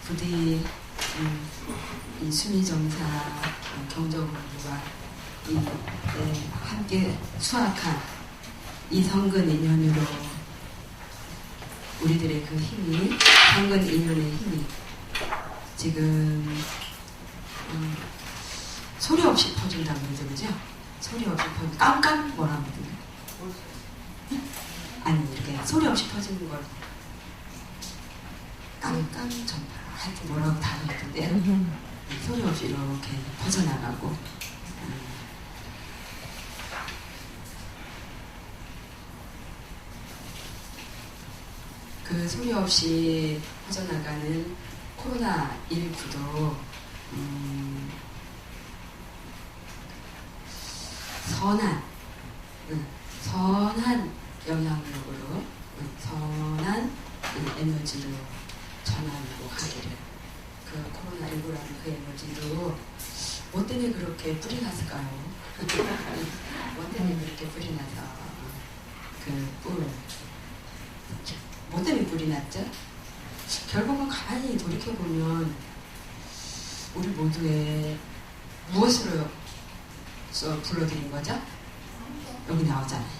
부디 이 수미정사 경전공부와 함께 수확한 이 성근 인연으로 우리들의 그 힘이, 성근 인연의 힘이 지금 소리 없이 퍼준다고 그러죠, 그죠? 소리 없이 퍼준, 깜깜 뭐라 하거든요. 아니, 이렇게 소리 없이 퍼지는 걸 깜깜 전파, 하여튼 뭐라고 다 그러던데 소리 없이 이렇게 퍼져나가고 그 소리 없이 퍼져나가는 코로나19도 선한 영향력으로 선한 에너지로 전하고 가기를, 그 코로나19라는 그 에너지도 뭐 때문에 그렇게 뿌리 났을까요? 뭐 때문에 그렇게 뿌리 나서 뭐 때문에 뿌리 났죠? 결국은 가만히 돌이켜보면 우리 모두의 무엇으로 불러드린 거죠? 여기 나오잖아요.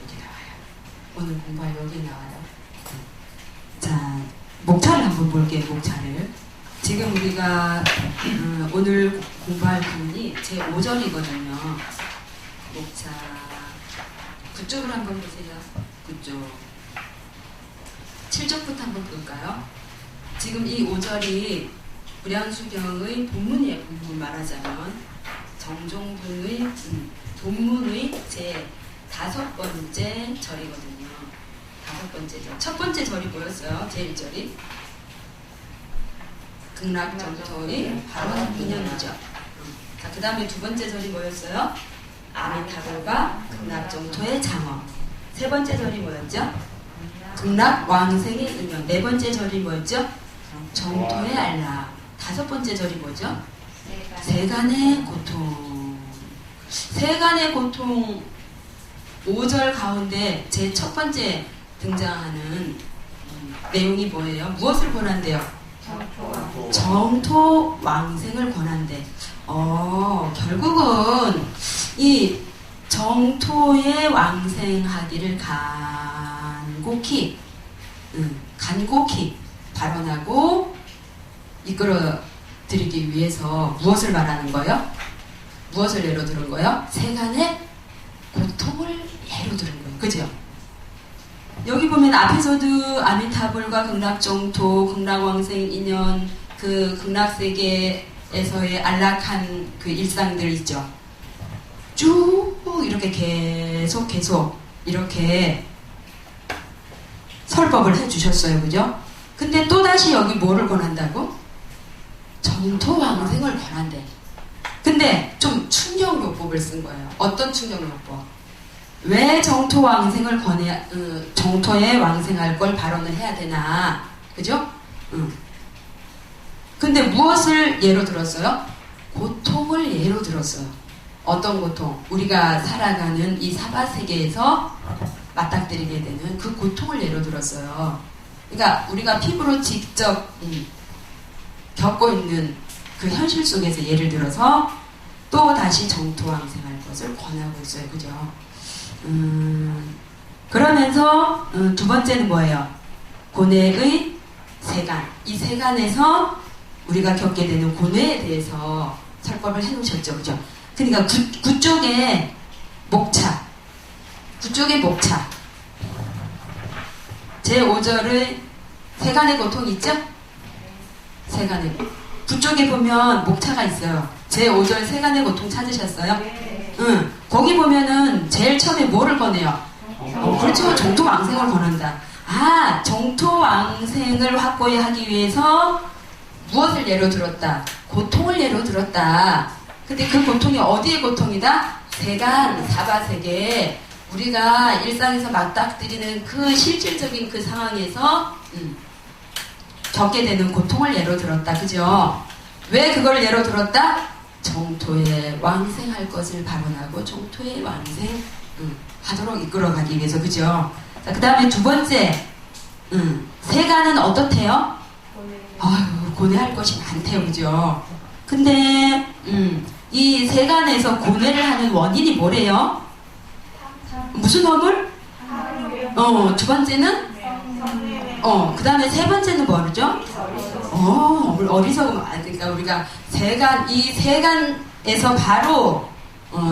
여기 나와요. 오늘 공부할 여기 나와요. 자, 목차를 한번 볼게요. 목차를. 지금 우리가 오늘 공부할 부분이 제 5절이거든요. 목차 9쪽을 한번 보세요. 9쪽 7쪽부터 한번 볼까요? 지금 이 5절이 불량수경의 본문이에요. 본문 말하자면 정종분의 본문의 제 5번째 절이거든요. 5번째 절. 첫 번째 절이 뭐였어요? 제 1절이 극락정토의 바로 2년이죠. 자, 그 다음에 두 번째 절이 뭐였어요? 아미타불과 극락정토의 장엄. 세 번째 절이 뭐였죠? 극락왕생의 은연. 네 번째 절이 뭐였죠? 정토의 안락. 다섯 번째 절이 뭐죠? 세간의 고통. 세간의 고통 5절 가운데 제 첫 번째 등장하는 내용이 뭐예요? 무엇을 권한대요? 정토 왕생을 권한대. 결국은 이 정토의 왕생하기를 간곡히 발언하고 이끌어 드리기 위해서 무엇을 말하는 거예요? 무엇을 예로 들은 거예요? 세간의 고통을 예로 들은 거예요. 그죠? 여기 보면 앞에서도 아미타불과 극락정토, 극락왕생 인연, 그 극락세계에서의 안락한 그 일상들 있죠. 쭉 이렇게 계속 이렇게 설법을 해주셨어요. 그죠? 근데 또다시 여기 뭐를 권한다고? 정토왕생을 권한대. 근데 좀 충격요법을 쓴 거예요. 어떤 충격요법? 왜 정토왕생을 정토에 왕생할 걸 발언을 해야 되나? 그죠? 근데 무엇을 예로 들었어요? 고통을 예로 들었어요. 어떤 고통? 우리가 살아가는 이 사바세계에서 맞닥뜨리게 되는 그 고통을 예로 들었어요. 그러니까 우리가 피부로 직접 겪고 있는 그 현실 속에서 예를 들어서 또 다시 정토왕생할 것을 권하고 있어요. 그죠? 그러면서 두 번째는 뭐예요? 고뇌의 세간. 이 세간에서 우리가 겪게 되는 고뇌에 대해서 설법을 해놓으셨죠. 그죠? 그러니까 구쪽의 목차. 제5절의 세간의 고통 있죠? 세간의 구쪽에 보면 목차가 있어요. 제5절 세간의 고통 찾으셨어요? 응. 거기 보면은 제일 처음에 뭐를 권해요? 그렇죠. 정토왕생을 권한다. 정토왕생을 확고히 하기 위해서 무엇을 예로 들었다? 고통을 예로 들었다. 근데 그 고통이 어디의 고통이다? 세간, 사바세계, 우리가 일상에서 맞닥뜨리는 그 실질적인 그 상황에서 겪게 되는 고통을 예로 들었다. 그죠? 왜 그걸 예로 들었다? 정토에 왕생할 것을 발언하고 정토에 왕생 하도록 이끌어가기 위해서. 그죠? 자, 그 다음에 두 번째 세간은 어떻대요? 아유, 고뇌할 것이 많대요, 그죠? 근데 이 세간에서 고뇌를 하는 원인이 뭐래요? 무슨 허물? 두 번째는? 그 다음에 세 번째는 뭐죠? 어리석음. 그러니까 우리가 이 세간에서 바로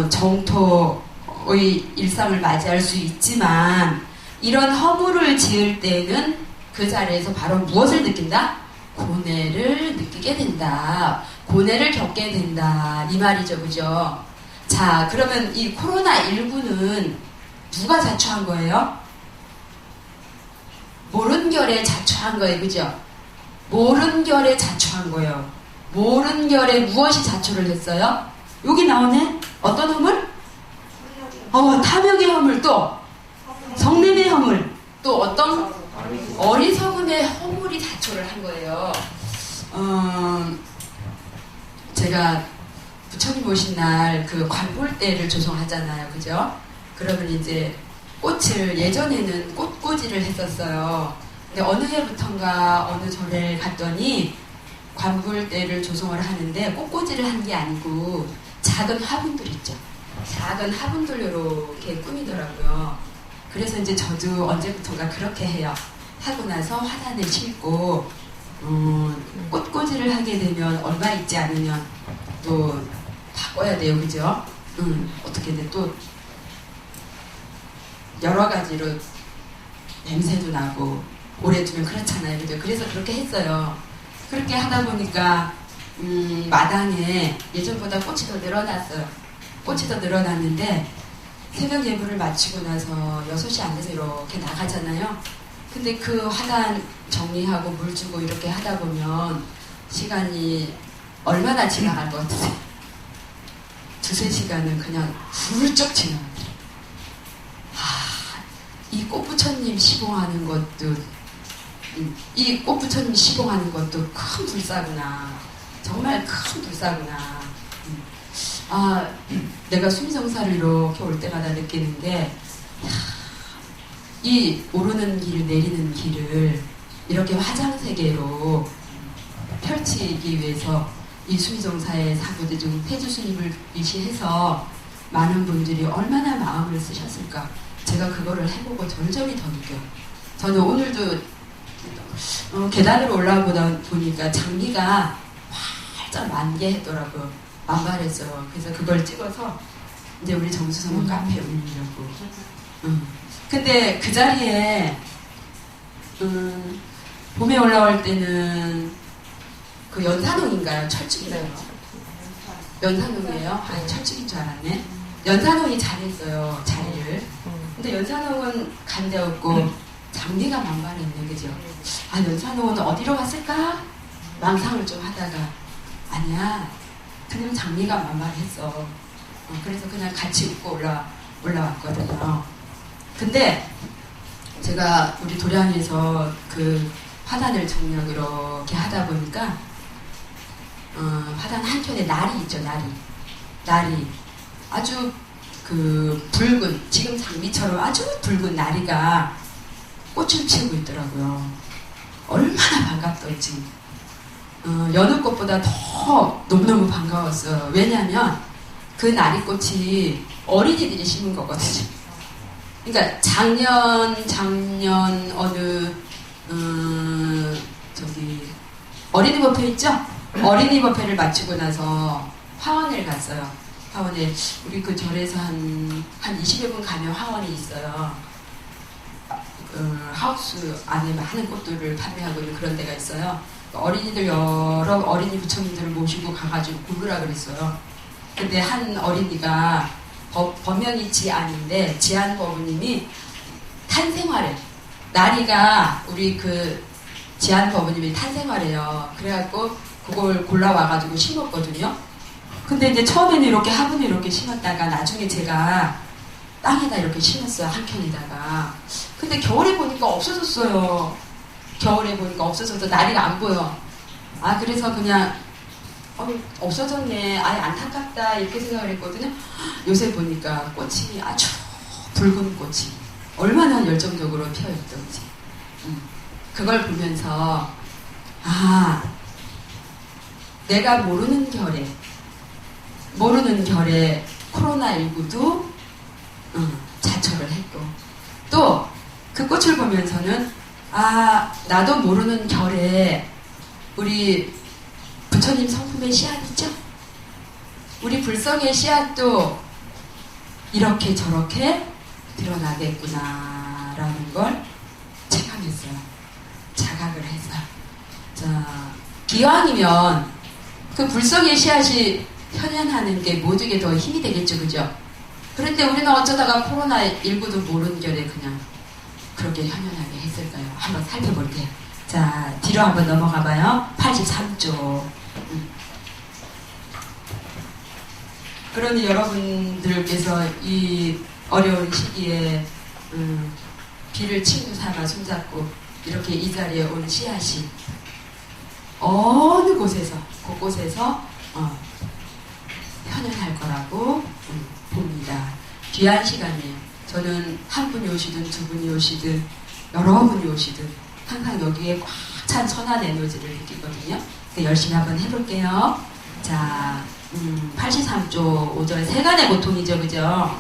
정토의 일상을 맞이할 수 있지만 이런 허물을 지을 때는 그 자리에서 바로 무엇을 느낀다? 고뇌를 느끼게 된다. 고뇌를 겪게 된다. 이 말이죠, 그죠? 자, 그러면 이 코로나19는 누가 자초한 거예요? 모른결에 자초한 거예요, 그죠? 모른결에 자초한 거예요. 모른결에 무엇이 자초를 했어요? 여기 나오네? 어떤 허물? 탐욕의 허물, 또 성냄의 허물, 또 어떤? 어리석음의 허물이 자초를 한 거예요. 제가 부처님 오신 날 그 관볼대를 조성하잖아요, 그죠? 그러면 이제 꽃을, 예전에는 꽃꽂이를 했었어요. 근데 어느 해부턴가 어느 절에 갔더니 관불대를 조성을 하는데 꽃꽂이를 한 게 아니고 작은 화분들 있죠. 작은 화분들로 이렇게 꾸미더라고요. 그래서 이제 저도 언제부턴가 그렇게 해요. 하고 나서 화단을 심고 꽃꽂이를 하게 되면 얼마 있지 않으면 또 바꿔야 돼요, 그죠? 어떻게든 또 여러 가지로 냄새도 나고 오래 두면 그렇잖아요, 그죠? 그래서 그렇게 했어요. 그렇게 하다 보니까 마당에 예전보다 꽃이 더 늘어났어요. 꽃이 더 늘어났는데 새벽 예불을 마치고 나서 6시 안 돼서 이렇게 나가잖아요. 근데 그 화단 정리하고 물 주고 이렇게 하다 보면 시간이 얼마나 지나갈 것 같으세요? 2-3시간은 그냥 훌쩍 지나가요. 이 꽃부처님 시봉하는 것도, 이 꽃부처님 시봉하는 것도 큰 불사구나. 정말 큰 불사구나. 내가 수미정사를 이렇게 올 때마다 느끼는 게, 이 오르는 길, 내리는 길을 이렇게 화장세계로 펼치기 위해서 이 수미정사의 사부대 중 태주스님을 위시해서 많은 분들이 얼마나 마음을 쓰셨을까. 제가 그거를 해보고 절절히 더 느껴요. 저는 오늘도 계단으로 올라오다 보니까 장미가 활짝 만개했더라고요. 만발했어요. 그래서 그걸 찍어서 이제 우리 정수성은 카페에 올리려고. 근데 그 자리에 봄에 올라올 때는 그 연산홍인가요? 철쭉인가요? 연산홍이에요? 아니 철쭉인 줄 알았네. 연산홍이 잘했어요, 자리를. 근데 연산홍은 간데없고 장미가 만발했네, 그죠? 연산홍은 어디로 갔을까? 망상을 좀 하다가 아니야, 그냥 장미가 만발했어. 그래서 그냥 같이 웃고 올라왔거든요. 근데 제가 우리 도량에서 그 화단을 정리하고 이렇게 하다 보니까 화단 한켠에 날이 있죠, 날이 아주 그 붉은, 지금 장미처럼 아주 붉은 나리가 꽃을 피우고 있더라고요. 얼마나 반갑던지. 여느 꽃보다 더 너무너무 반가웠어요. 왜냐하면 그 나리꽃이 어린이들이 심은 거거든요. 그러니까 작년 어느 어린이 법회 있죠? 어린이 법회를 마치고 나서 화원을 갔어요. 화원에 우리 그 절에서 한 20여 분 가면 화원이 있어요. 하우스 안에 많은 꽃들을 판매하고 있는 그런 데가 있어요. 어린이들 여러 어린이 부처님들을 모시고 가가지고 고르라 그랬어요. 근데 한 어린이가 법명이 지안인데 지안 법부님이 탄생화래. 나리가 우리 그 지안 법부님이 탄생화래요. 그래갖고 그걸 골라와가지고 심었거든요. 근데 이제 처음에는 이렇게 화분에 이렇게 심었다가 나중에 제가 땅에다 이렇게 심었어요. 한켠에다가. 근데 겨울에 보니까 없어졌어요. 겨울에 보니까 없어져서 나리가 안 보여. 그래서 그냥 없어졌네. 아예 안타깝다 이렇게 생각을 했거든요. 요새 보니까 꽃이 아주 붉은 꽃이 얼마나 열정적으로 피어있던지 그걸 보면서 내가 모르는 결에 코로나19도 자초를 했고, 또 그 꽃을 보면서는 나도 모르는 결에 우리 부처님 성품의 씨앗이죠. 우리 불성의 씨앗도 이렇게 저렇게 드러나겠구나라는 걸 체감했어요. 자각을 했어요. 자, 기왕이면 그 불성의 씨앗이 현현하는 게 모두에게 더 힘이 되겠죠, 그죠? 그런데 우리는 어쩌다가 코로나19도 모르는 결에 그냥 그렇게 현현하게 했을까요? 한번 살펴볼게요. 자, 뒤로 한번 넘어가 봐요. 83쪽. 그러니 여러분들께서 이 어려운 시기에 비를 친구 삼아 손잡고 이렇게 이 자리에 온 씨앗이 어느 곳에서, 곳곳에서 현현할 거라고 봅니다. 귀한 시간이에요. 저는 한 분이 오시든 두 분이 오시든 여러 분이 오시든 항상 여기에 꽉 찬 선한 에너지를 느끼거든요. 열심히 한번 해볼게요. 자, 83조 5절 세간의 고통이죠, 그죠?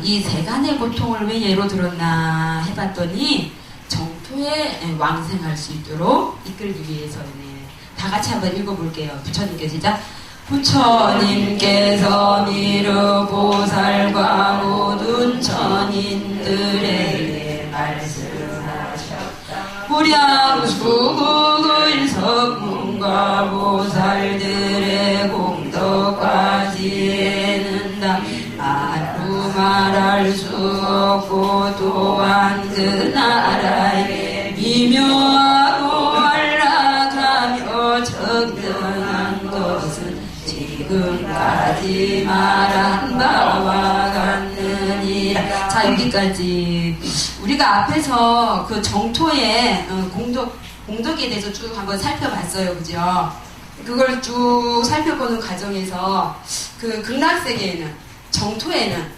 이 세간의 고통을 왜 예로 들었나 해봤더니 정토에 왕생할 수 있도록 이끌기 위해서네. 다 같이 한번 읽어볼게요. 부처님께 시작. 부처님께서 미르보살과 모든 천인들에게 말씀하셨다. 무량수일 석문과 보살들의 공덕까지에는 말로 말할 수 없고, 또한 그 나라에 미묘하고 안락하며 적당한 것은 지금까지 말한 바와 같느니라. 자, 여기까지. 우리가 앞에서 그 정토의 공덕에 대해서 쭉 한번 살펴봤어요, 그죠? 그걸 쭉 살펴보는 과정에서 그 극락세계에는, 정토에는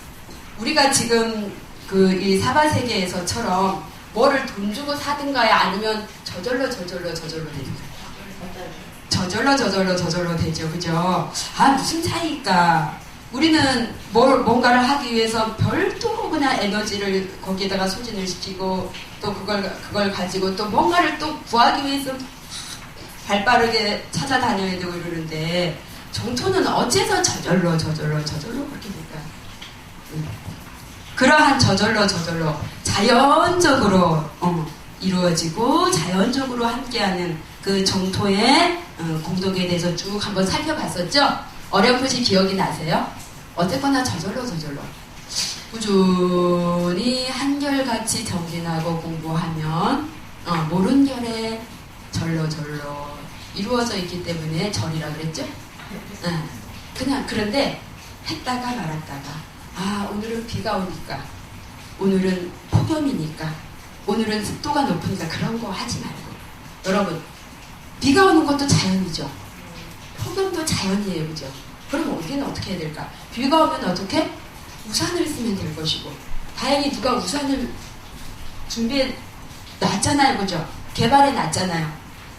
우리가 지금 그 이 사바세계에서처럼 뭐를 돈 주고 사든가요? 아니면 저절로 되죠. 저절로 되죠. 그죠? 무슨 차이일까? 우리는 뭔가를 하기 위해서 별도로 그냥 에너지를 거기에다가 소진을 시키고, 또 그걸 가지고 또 뭔가를 또 구하기 위해서 발빠르게 찾아다녀야 되고 이러는데, 정토는 어째서 저절로 그렇게 될까? 그러한 저절로 자연적으로 이루어지고 자연적으로 함께하는 그 정토의 공덕에 대해서 쭉 한번 살펴봤었죠? 어렴풋이 기억이 나세요? 어쨌거나 저절로 꾸준히 한결같이 정진하고 공부하면 모른 결에 절로 이루어져 있기 때문에 절이라 그랬죠? 그냥 그런데 했다가 말았다가, 오늘은 비가 오니까, 오늘은 폭염이니까, 오늘은 습도가 높으니까 그런 거 하지 말고, 여러분, 비가 오는 것도 자연이죠. 폭염도 자연이에요, 그죠? 그럼 우리는 어떻게 해야 될까? 비가 오면 어떻게? 우산을 쓰면 될 것이고, 다행히 누가 우산을 준비해 놨잖아요, 그죠? 개발해 놨잖아요.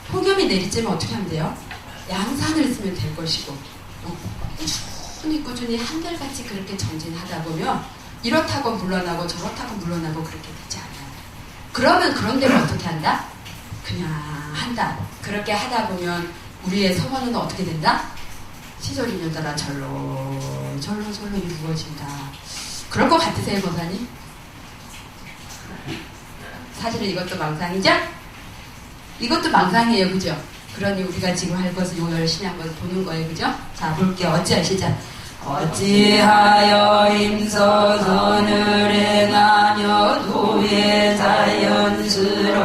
폭염이 내리쬐면 어떻게 하면 돼요? 양산을 쓰면 될 것이고, 꾸준히 한결같이 그렇게 전진하다 보면 이렇다고 물러나고 저렇다고 물러나고 그렇게 되지 않아요. 그러면 그런 데를 어떻게 한다? 그냥 한다. 그렇게 하다 보면 우리의 성원은 어떻게 된다? 시절인연 따라 절로 이루어진다. 그럴 것 같으세요, 권사님? 사실은 이것도 망상이죠? 이것도 망상이에요, 그죠? 그러니 우리가 지금 할 것은 이거 열심히 한번 보는 거예요, 그죠? 자, 볼게요. 어찌하시자. 어찌하여 임서선을 행하며 도의 자연스러움을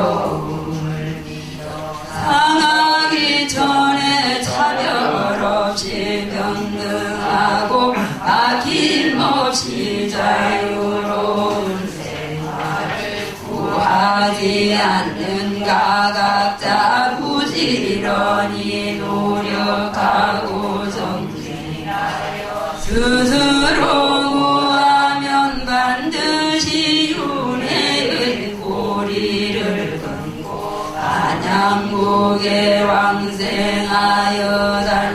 믿어 상하기 전에 차별 없이 평등하고 아낌없이 자유로운 생활을 구하지 않는가. 각자 부지런히 노력하고 정진하여 스스로 구하면 반드시 윤회의 고리를 끊고 안양국에 왕생하여 달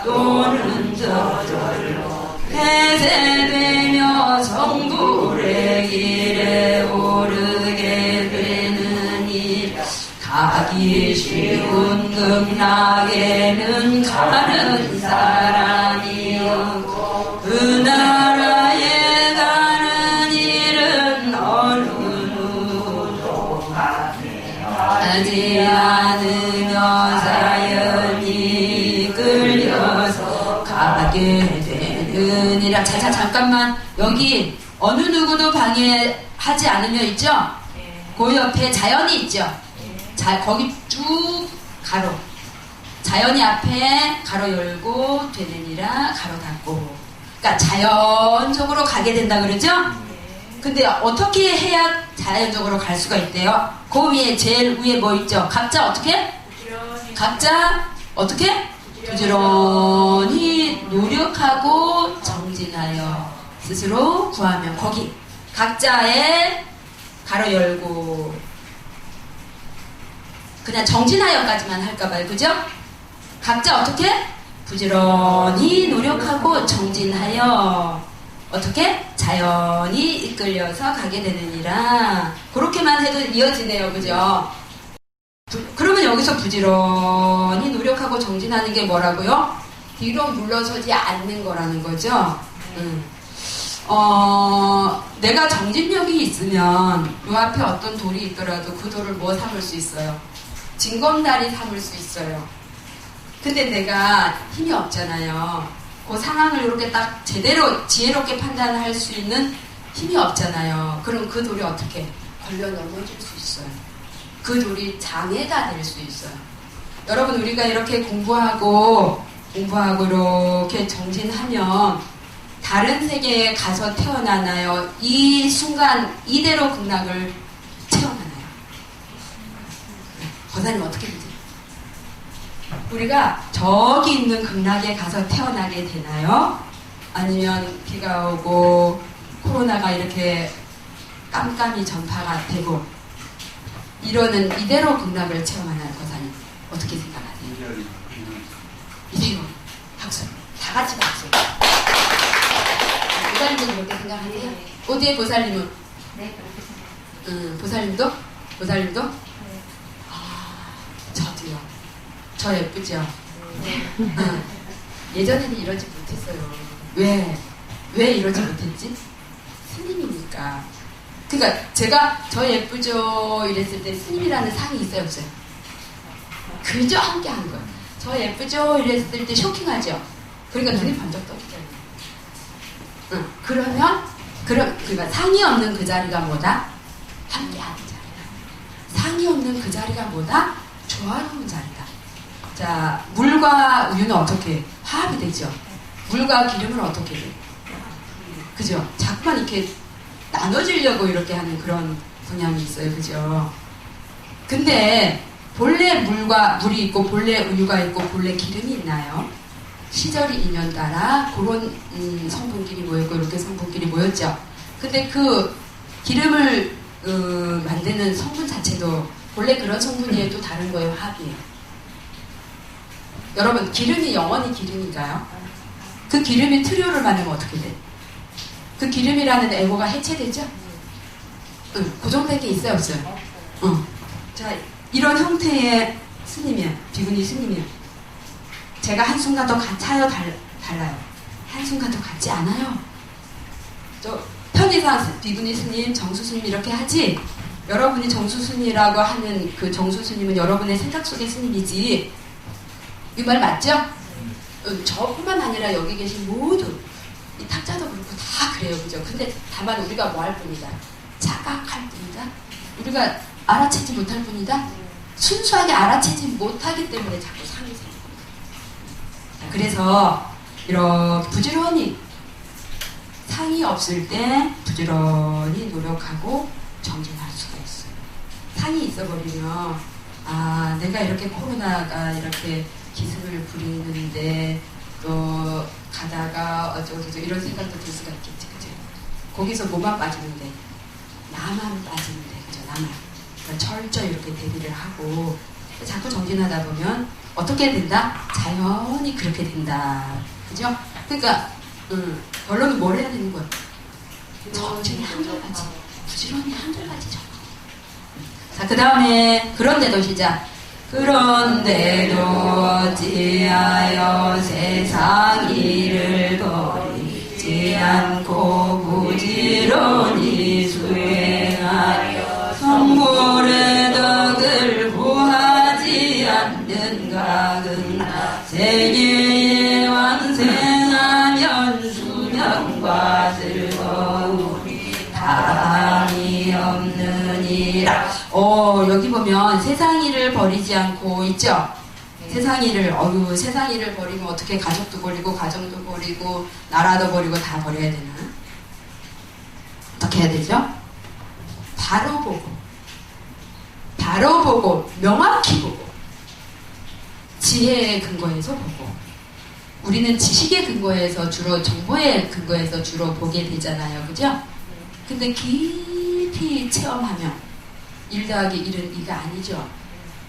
또는 저절로 폐쇄되며 성불의 길에 오르게 되느니 가기 쉬운 극락에는 가는 사람이 없고 그 나라에 가는 일은 어느 누구도 하지 않으며 사연이 끌려서 가게 되느니라. 자, 잠깐만. 여기 어느 누구도 방해하지 않으며 있죠? 그 옆에 자연이 있죠? 거기 쭉 가로. 자연이 앞에 가로 열고 되느니라 가로 닫고. 그러니까 자연적으로 가게 된다 그러죠? 근데 어떻게 해야 자연적으로 갈 수가 있대요? 그 위에 제일 위에 뭐 있죠? 각자 어떻게? 각자 어떻게? 부지런히 노력하고 정진하여 스스로 구하면 거기 각자의 가로 열고 그냥 정진하여까지만 할까봐요. 그죠? 각자 어떻게? 부지런히 노력하고 정진하여 어떻게? 자연이 이끌려서 가게 되느니라. 그렇게만 해도 이어지네요. 그죠? 그러면 여기서 부지런히 노력하고 정진하는 게 뭐라고요? 뒤로 물러서지 않는 거라는 거죠. 내가 정진력이 있으면 요 앞에 어떤 돌이 있더라도 그 돌을 뭐 삼을 수 있어요? 징검다리 삼을 수 있어요. 근데 내가 힘이 없잖아요. 그 상황을 이렇게 딱 제대로 지혜롭게 판단할 수 있는 힘이 없잖아요. 그럼 그 돌이 어떻게 걸려 넘어질 수 있어요. 그 돌이 장애가 될 수 있어요. 여러분 우리가 이렇게 공부하고 이렇게 정진하면 다른 세계에 가서 태어나나요? 이 순간 이대로 극락을 체험하나요? 거사님 어떻게 되지? 우리가 저기 있는 극락에 가서 태어나게 되나요? 아니면 비가 오고 코로나가 이렇게 깜깜이 전파가 되고 이러는 이대로 극락을 체험하나요? 거사님 어떻게 생각하세요? 이대로 박수 다 같이 박수. 보살님은 그렇게 생각하세요? 어디에 보살님은? 네, 그렇게 보살님도? 보살님도? 네. 저도요. 저 예쁘죠? 네. 예전에는 이러지 못했어요. 왜 이러지 못했지? 스님이니까. 그러니까 제가 저 예쁘죠 이랬을 때 스님이라는 상이 있어요 없어요? 그저 함께 한 거예요. 저 예쁘죠 이랬을 때 쇼킹하죠? 그러니까 눈이 번쩍 떠있잖아요. 그러니까 상이 없는 그 자리가 뭐다? 함께하는 자리다. 상이 없는 그 자리가 뭐다? 조화로운 자리다. 자, 물과 우유는 어떻게 화합이 되죠? 물과 기름은 어떻게 돼요? 그죠? 자꾸만 이렇게 나눠지려고 이렇게 하는 그런 성향이 있어요. 그죠? 근데 본래 물이 있고 본래 우유가 있고 본래 기름이 있나요? 시절이 인연 따라 그런 성분끼리 모였고 이렇게 성분끼리 모였죠. 근데 그 기름을 만드는 성분 자체도 본래 그런 성분이에요? 또 다른 거예요? 합이에요? 여러분 기름이 영원히 기름인가요? 그 기름이 트리오를 만들면 어떻게 돼? 그 기름이라는 에고가 해체되죠? 고정된 게 있어요? 없어요? 자, 이런 형태의 스님이야. 비구니 스님이야. 제가 한순간도 같아요? 달라요? 한순간도 같지 않아요? 편의상 비구니 스님, 정수 스님 이렇게 하지? 여러분이 정수 스님이라고 하는 그 정수 스님은 여러분의 생각 속의 스님이지. 이 말 맞죠? 저뿐만 아니라 여기 계신 모두 이 탁자도 그렇고 다 그래요. 그죠? 근데 다만 우리가 뭐 할 뿐이다. 자각할 뿐이다. 우리가 알아채지 못할 뿐이다. 순수하게 알아채지 못하기 때문에 자꾸 상이 생깁니다. 그래서 이렇게 부지런히 상이 없을 때 부지런히 노력하고 정진할 수가 있어요. 상이 있어버리면 내가 이렇게 코로나가 이렇게 기승을 부리는데 또 가다가 어쩌고저쩌고 이런 생각도 들 수가 있겠지. 그죠? 거기서 뭐만 빠지면 돼? 나만 빠지면 돼. 그죠? 나만. 그러니까 철저히 이렇게 대비를 하고 자꾸 정진하다 보면 어떻게 된다? 자연히 그렇게 된다. 그죠? 그러니까 결론은 뭘 해야 되는 거야? 천천히 한결같이, 부지런히 한결같이 적어. 자, 그 다음에 그런데도 시작. 그런데도 어찌하여 세상 일을 버리지 않고 부지런히 수행하여 성불의 덕을 구하지 않는가. 그나 세계에 완생하면 수명과 즐거움이 다함이 없느니라. 여기 보면 세상 일을 버리지 않고 있죠? 세상 일을, 세상 일을 버리면 어떻게 가족도 버리고, 가정도 버리고, 나라도 버리고 다 버려야 되나? 어떻게 해야 되죠? 바로 보고, 명확히 보고, 지혜의 근거에서 보고, 우리는 지식의 근거에서 주로, 정보의 근거에서 주로 보게 되잖아요. 그죠? 근데 깊이 체험하면, 1 더하기 1은 2가 아니죠.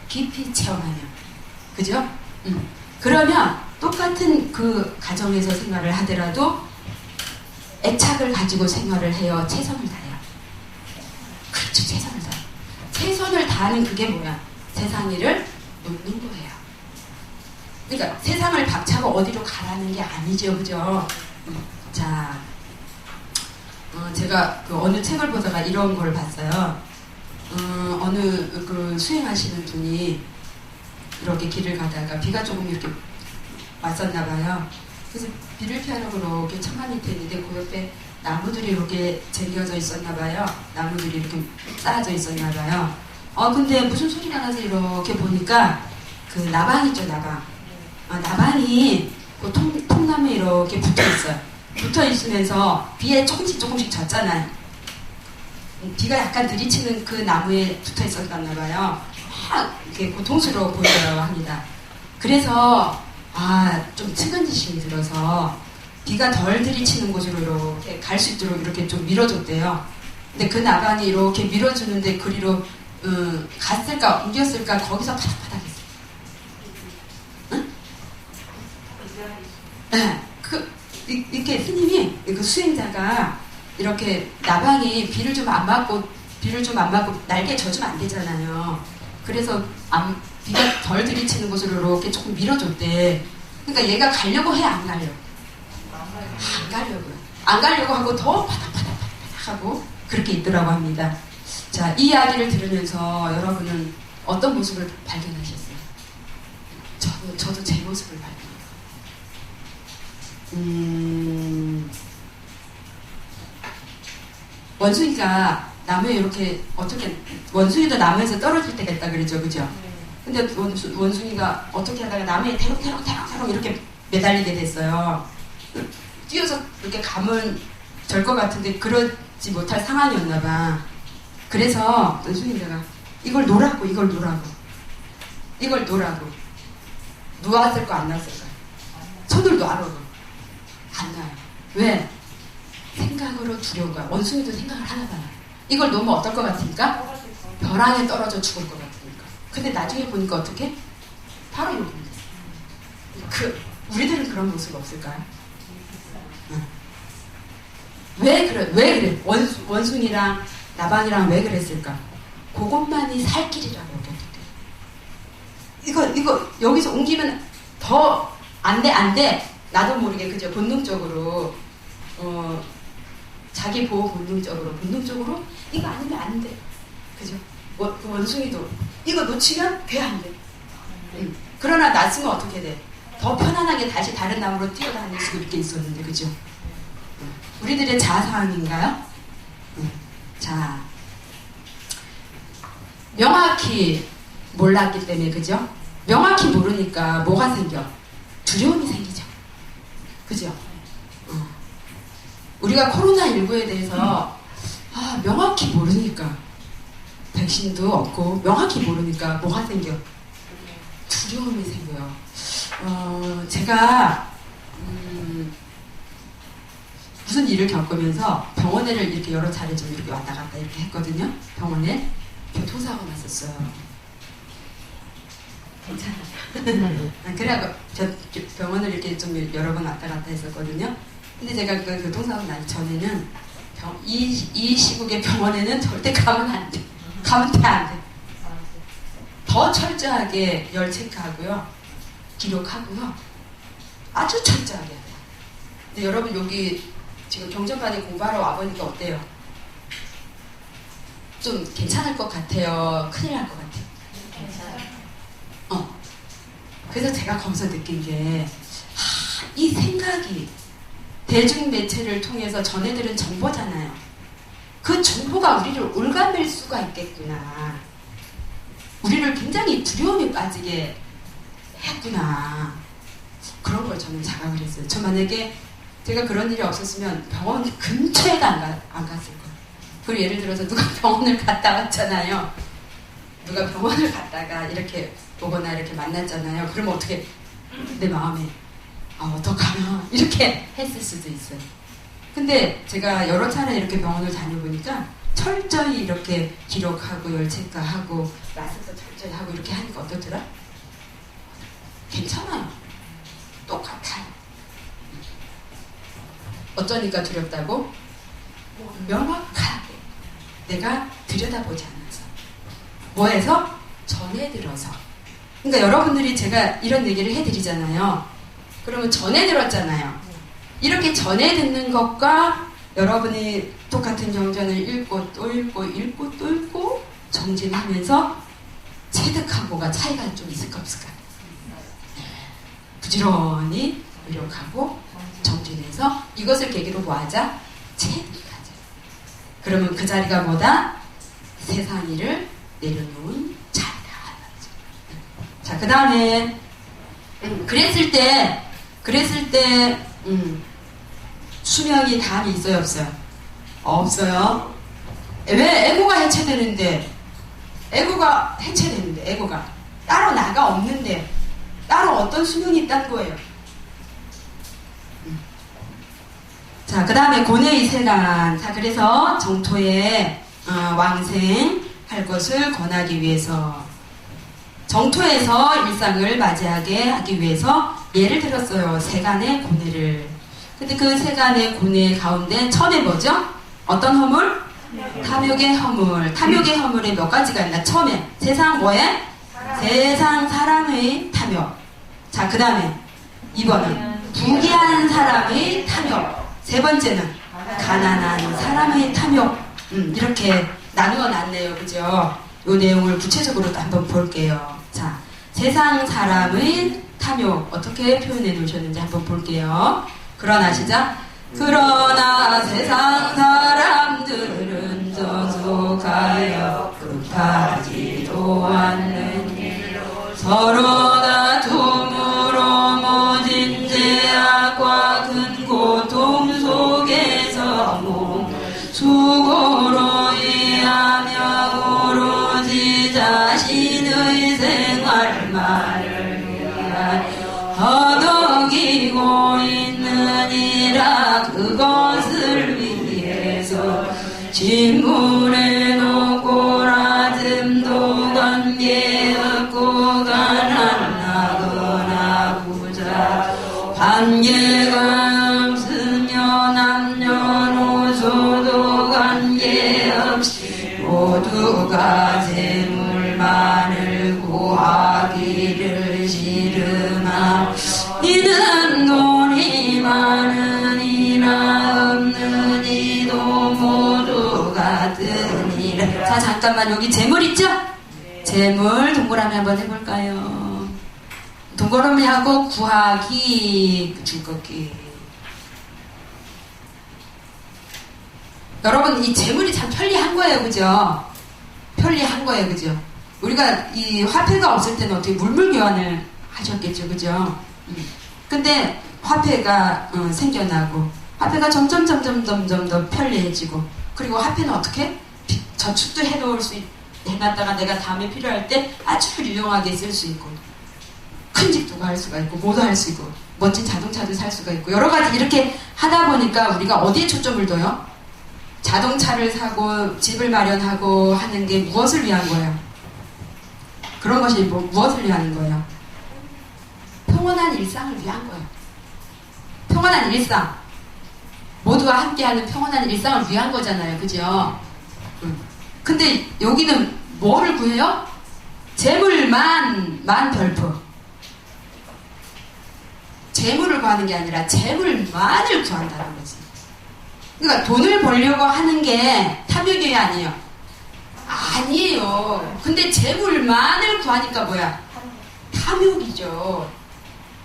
깊이 체험하면. 그죠? 그러면 똑같은 그 가정에서 생활을 하더라도 애착을 가지고 생활을 해요. 최선을 다해요. 그렇죠. 최선을 다해요. 최선을 다하는 그게 뭐야? 세상 일을 놓는 거예요. 그러니까 세상을 박차고 어디로 가라는 게 아니죠. 그죠? 자, 제가 그 어느 책을 보다가 이런 걸 봤어요. 어느 그 수행하시는 분이 이렇게 길을 가다가 비가 조금 이렇게 왔었나 봐요. 그래서 비를 피하려고 이렇게 천막 밑에 있는데 그 옆에 나무들이 이렇게 쟁여져 있었나 봐요. 나무들이 이렇게 쌓아져 있었나 봐요. 근데 무슨 소리가 나서 이렇게 보니까 그 나방 있죠, 나방. 나방이 그 통나무에 이렇게 붙어 있어요. 붙어 있으면서 비에 조금씩 젖잖아요. 비가 약간 들이치는 그 나무에 붙어 있었나 봐요. 막 이렇게 고통스러워 보이더라고 합니다. 그래서 좀 측은지심이 들어서 비가 덜 들이치는 곳으로 이렇게 갈 수 있도록 이렇게 좀 밀어줬대요. 근데 그 나방이 이렇게 밀어주는데 그리로 갔을까 옮겼을까 거기서 파닥파닥 했어요. 응? 네, 이렇게 스님이 그 수행자가 이렇게 나방이 비를 좀 안 맞고 날개 젖으면 안 되잖아요. 그래서 비가 덜 들이치는 곳으로 이렇게 조금 밀어줬대. 그러니까 얘가 가려고 해, 안 가려고? 안 가려고요. 안 가려고 하고 더 파닥파닥 하고 그렇게 있더라고 합니다. 자, 이 이야기를 들으면서 여러분은 어떤 모습을 발견하셨어요? 저도 제 모습을 발견해요. 원숭이가 나무에 이렇게 원숭이도 나무에서 떨어질 때가 있다 그러죠, 그죠? 근데 원숭이가 어떻게 하다가 나무에 대롱대롱 이렇게 매달리게 됐어요. 뛰어서 이렇게 가면 될 것 같은데 그러지 못할 상황이었나 봐. 그래서 원숭이가 이걸 놓으라고. 놓았을 거 안 놨을까? 손을 놔라고. 안 놔요. 왜? 생각으로 두려운 거야. 원숭이도 생각을 하나 봐요. 이걸 놓으면 어떨 것 같으니까? 벼랑에 떨어져 죽을 것 같으니까. 근데 나중에 보니까 어떻게? 바로 이렇게 됐어요. 우리들은 그런 모습 없을까요? 응. 왜 그래? 원숭이랑 나방이랑 왜 그랬을까? 그것만이 살 길이라고 여겼는데. 이거 여기서 옮기면 더 안 돼. 나도 모르게 그죠? 본능적으로 자기 보호 본능적으로 이거 아니면 안 돼. 그죠? 그 원숭이도 이거 놓치면 돼, 안 돼. 그러나 놨으면 어떻게 돼? 더 편안하게 다시 다른 나무로 뛰어다닐 수 있게 있었는데, 그죠? 우리들의 자아상황인가요? 자, 명확히 몰랐기 때문에, 그죠? 명확히 모르니까 뭐가 생겨? 두려움이 생기죠. 그죠? 우리가 코로나19에 대해서 명확히 모르니까 백신도 없고 명확히 모르니까 뭐가 생겨? 두려움이 생겨요. 제가 무슨 일을 겪으면서 병원에를 이렇게 여러 차례 좀 이렇게 왔다 갔다 이렇게 했거든요. 병원에 교통사고가 났었어요. 괜찮아요. 그래갖고 저 병원을 이렇게 좀 여러 번 왔다 갔다 했었거든요. 근데 제가 그 교통사고 나기 전에는 이 시국의 병원에는 절대 가면 안 돼. 가면 안 돼. 더 철저하게 열 체크하고요. 기록하고요. 아주 철저하게 해야 돼요. 근데 여러분 여기 지금 경전반에 공부하러 와보니까 어때요? 좀 괜찮을 것 같아요? 큰일 날 것 같아요? 그래서 제가 거기서 느낀 게 이 생각이 대중매체를 통해서 전해들은 정보잖아요. 그 정보가 우리를 올가맬 수가 있겠구나. 우리를 굉장히 두려움에 빠지게 했구나. 그런 걸 저는 자각을 했어요. 저 만약에 제가 그런 일이 없었으면 병원 근처에도 안 갔을 거예요. 그리고 예를 들어서 누가 병원을 갔다 왔잖아요. 누가 병원을 갔다가 이렇게 오거나 이렇게 만났잖아요. 그러면 어떻게 내 마음에 어떡하면 이렇게 했을 수도 있어요. 근데 제가 여러 차례 이렇게 병원을 다녀보니까 철저히 이렇게 기록하고 열 체크하고 마스크 철저히 하고 이렇게 하니까 어떻더라? 괜찮아요. 똑같아요. 어쩌니까 두렵다고? 명확하게 내가 들여다보지 않아서 뭐해서? 전해 들어서. 그러니까 여러분들이 제가 이런 얘기를 해드리잖아요. 그러면 전해 들었잖아요. 이렇게 전해 듣는 것과 여러분이 똑같은 경전을 읽고 또 읽고 읽고 또 읽고 정진하면서 체득하고가 차이가 좀 있을까 없을까? 부지런히 노력하고 정진해서 이것을 계기로 뭐하자? 체득하자. 그러면 그 자리가 뭐다? 세상 일을 내려놓은 자리다. 자, 그 다음에 그랬을 때 수명이 담이 있어요 없어요? 없어요. 왜? 에고가 해체되는데 에고가 따로 나가 없는데 따로 어떤 수명이 있다는 거예요. 자, 그 다음에 고뇌의 세간. 자, 그래서 정토에 왕생할 것을 권하기 위해서 정토에서 일상을 맞이하게 하기 위해서 예를 들었어요. 세간의 고뇌를. 근데 그 세간의 고뇌 가운데 처음에 뭐죠? 어떤 허물? 탐욕의 허물. 탐욕의 허물에 몇 가지가 있나? 처음에 세상 뭐에? 세상 사람의 탐욕. 자, 그 다음에 2번은 부귀한 사람의 탐욕. 세 번째는 가난한 사람의 탐욕. 이렇게 나누어 놨네요. 그죠? 이 내용을 구체적으로 한번 볼게요. 자, 세상 사람의 탐욕 어떻게 표현해 놓으셨는지 한번 볼게요. 그러나 시작. 그러나 세상 사람들은 저속하여 급하지도 않는 일로 서로 다툼으로 모진 죄악과 큰 고통 속에서 몸을 수고로 이하며 오로지 자신의 생활만을 위하여 허덕이고 있느니라. 그것을 위해서 진물에 놓고 라듬도 관계없고 가난하거나 부자 관계가 없으며 남녀노소도 관계없이 모두가 재물만을 구하기를 싫으나 이는 돈이 많으니나 없는 이도 모두 같으니라. 자, 잠깐만 여기 재물 있죠? 재물 동그라미 한번 해볼까요? 동그라미하고 구하기 줄걷기. 여러분 이 재물이 참 편리한 거예요. 그죠? 편리한 거예요. 그죠? 우리가 이 화폐가 없을 때는 어떻게 물물 교환을 하셨겠죠. 그죠? 근데 화폐가 생겨나고 화폐가 점점 더 편리해지고 그리고 화폐는 어떻게? 저축도 해놓을 수 해놨다가 내가 다음에 필요할 때 아주 유용하게 쓸 수 있고 큰 집도 할 수가 있고 뭐도 할 수 있고 멋진 자동차도 살 수가 있고 여러 가지 이렇게 하다 보니까 우리가 어디에 초점을 둬요? 자동차를 사고 집을 마련하고 하는 게 무엇을 위한 거예요? 그런 것이 무엇을 위한 거예요? 평온한 일상을 위한 거예요. 평온한 일상. 모두와 함께하는 평온한 일상을 위한 거잖아요. 그죠? 근데 여기는 뭐를 구해요? 재물만 별프. 재물을 구하는 게 아니라 재물만을 구한다는 거지. 그러니까 돈을 벌려고 하는 게 탐욕이 아니에요. 아니에요. 근데 재물만을 구하니까 뭐야? 탐욕이죠.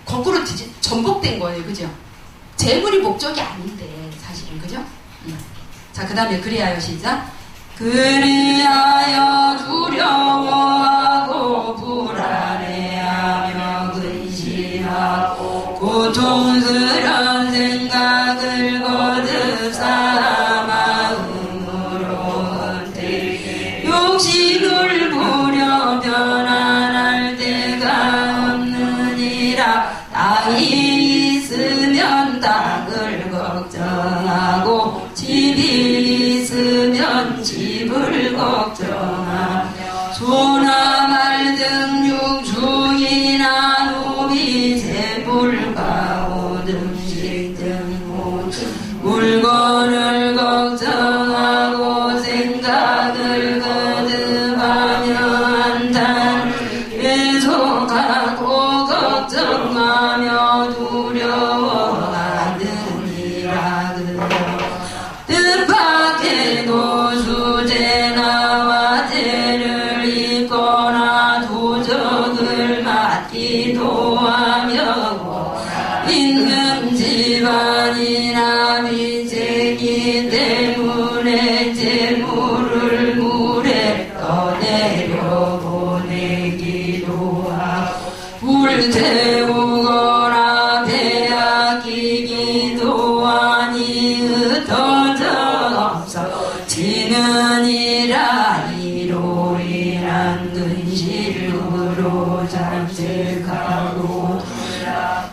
거꾸로 전복된 거예요. 그죠? 재물이 목적이 아닌데 사실은. 그죠? 자, 그 다음에 그리하여 시작. 그리하여 두려워하고 불안해하며 근심하고 고통스런 생각을 거듭 쌓아 마음으로 흔들게 욕심을 부려 변환할 데가 없느니라. 땅이 있으면 땅을 걱정하고 집이 있으면 집을 걱정하며 소나 말 등 육축이나 노비 재물과 옷 음식 등 모든 물건을 걱정하고 생각을 거듭하며 한탄을 계속하고 걱정하며 두려워하느니라. 뜻밖에도 수제나 화제를 입거나 도적을 맞기도 하며 있는 집안이나 민생이 때문에 재물을 물에 떠내려 보내기도 하고 불태우거나 빼앗기기도 하니 흩어져 없어지느니라. 이로 인한 근심으로 잠색하고